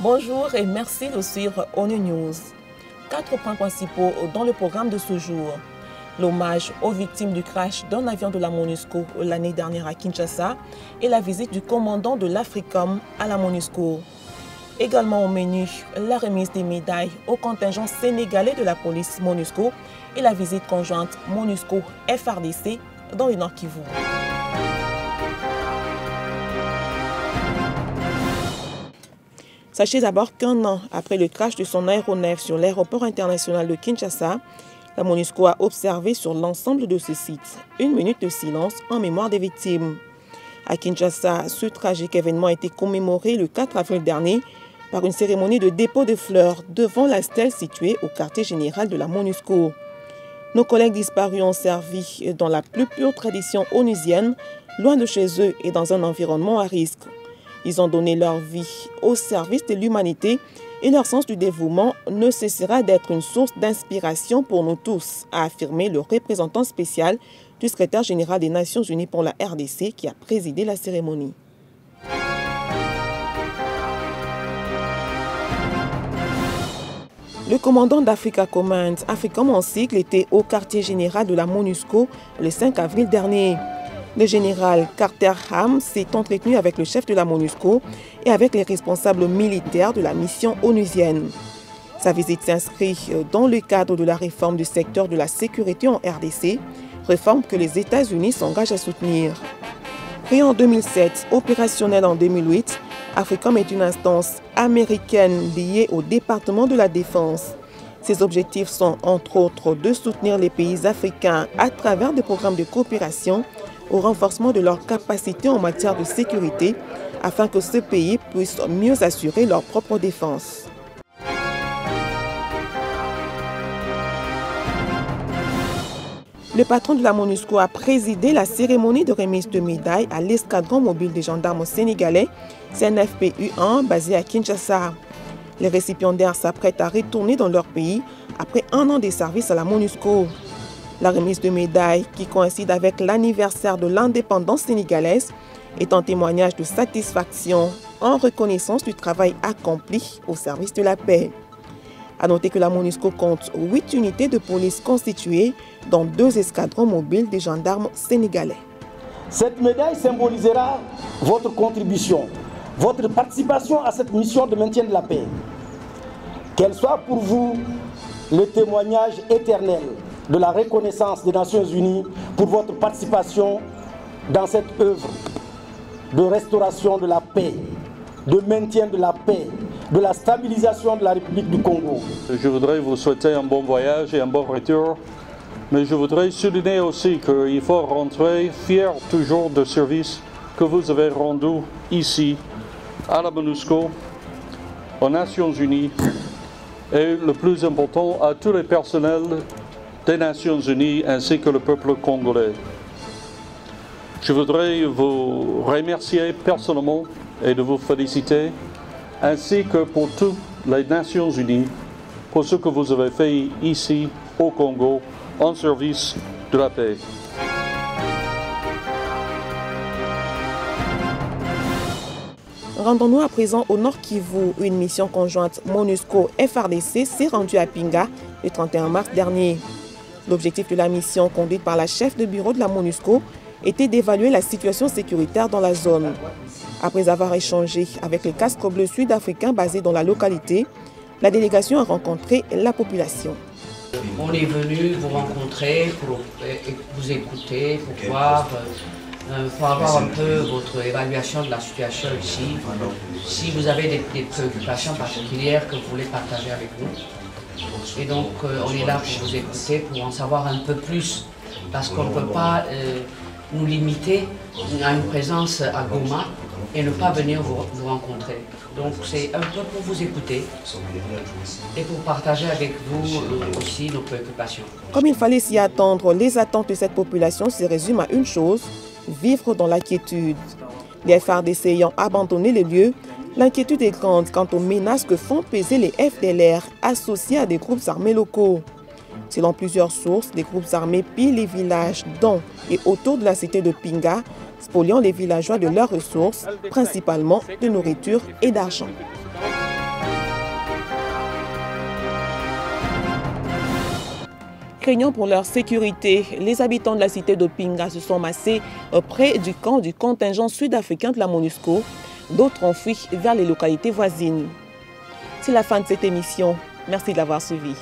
Bonjour et merci de suivre ONU News. 4 points principaux dans le programme de ce jour. L'hommage aux victimes du crash d'un avion de la MONUSCO l'année dernière à Kinshasa et la visite du commandant de l'Africom à la MONUSCO. Également au menu, la remise des médailles au contingent sénégalais de la police MONUSCO et la visite conjointe MONUSCO-FRDC dans le Nord Kivu. Sachez d'abord qu'un an après le crash de son aéronef sur l'aéroport international de Kinshasa, la MONUSCO a observé sur l'ensemble de ce site une minute de silence en mémoire des victimes. À Kinshasa, ce tragique événement a été commémoré le 4 avril dernier par une cérémonie de dépôt de fleurs devant la stèle située au quartier général de la MONUSCO. Nos collègues disparus ont servi dans la plus pure tradition onusienne, loin de chez eux et dans un environnement à risque. Ils ont donné leur vie au service de l'humanité et leur sens du dévouement ne cessera d'être une source d'inspiration pour nous tous, a affirmé le représentant spécial du secrétaire général des Nations Unies pour la RDC qui a présidé la cérémonie. Le commandant d'Africa Command, Africom en sigle, était au quartier général de la MONUSCO le 5 avril dernier. Le général Carter Ham s'est entretenu avec le chef de la MONUSCO et avec les responsables militaires de la mission onusienne. Sa visite s'inscrit dans le cadre de la réforme du secteur de la sécurité en RDC, réforme que les États-Unis s'engagent à soutenir. Créé en 2007, opérationnel en 2008, Africom est une instance américaine liée au département de la Défense. Ses objectifs sont entre autres de soutenir les pays africains à travers des programmes de coopération au renforcement de leurs capacités en matière de sécurité afin que ce pays puisse mieux assurer leur propre défense. Le patron de la MONUSCO a présidé la cérémonie de remise de médailles à l'escadron mobile des gendarmes sénégalais, CNFPU-1, basé à Kinshasa. Les récipiendaires s'apprêtent à retourner dans leur pays après un an de service à la MONUSCO. La remise de médailles, qui coïncide avec l'anniversaire de l'indépendance sénégalaise, est un témoignage de satisfaction en reconnaissance du travail accompli au service de la paix. A noter que la MONUSCO compte 8 unités de police constituées, dont 2 escadrons mobiles des gendarmes sénégalais. Cette médaille symbolisera votre contribution, votre participation à cette mission de maintien de la paix. Qu'elle soit pour vous le témoignage éternel de la reconnaissance des Nations Unies pour votre participation dans cette œuvre de restauration de la paix, de maintien de la paix, de la stabilisation de la République du Congo. Je voudrais vous souhaiter un bon voyage et un bon retour, mais je voudrais souligner aussi qu'il faut rentrer fier toujours du service que vous avez rendu ici, à la MONUSCO, aux Nations Unies, et le plus important, à tous les personnels des Nations Unies ainsi que le peuple congolais. Je voudrais vous remercier personnellement et de vous féliciter, ainsi que pour toutes les Nations Unies, pour ce que vous avez fait ici au Congo en service de la paix. Rendons-nous à présent au Nord Kivu. Une mission conjointe MONUSCO-FRDC s'est rendue à Pinga le 31 mars dernier. L'objectif de la mission, conduite par la chef de bureau de la MONUSCO, était d'évaluer la situation sécuritaire dans la zone. Après avoir échangé avec les casques bleus sud-africains basés dans la localité, la délégation a rencontré la population. On est venu vous rencontrer, pour vous écouter, pour voir, pour avoir un peu votre évaluation de la situation ici. Si vous avez des préoccupations particulières que vous voulez partager avec nous. Et donc on est là pour vous écouter, pour en savoir un peu plus, parce qu'on ne peut pas nous limiter à une présence à Goma et ne pas venir vous rencontrer. Donc c'est un peu pour vous écouter et pour partager avec vous aussi nos préoccupations. Comme il fallait s'y attendre, les attentes de cette population se résument à une chose, vivre dans l'inquiétude. Les FARDC ayant abandonné les lieux, l'inquiétude est grande quant aux menaces que font peser les FDLR associés à des groupes armés locaux. Selon plusieurs sources, les groupes armés pillent les villages dans et autour de la cité de Pinga, spoliant les villageois de leurs ressources, principalement de nourriture et d'argent. Craignant pour leur sécurité, les habitants de la cité de Pinga se sont massés près du camp du contingent sud-africain de la MONUSCO. D'autres ont fui vers les localités voisines. C'est la fin de cette émission. Merci de l'avoir suivi.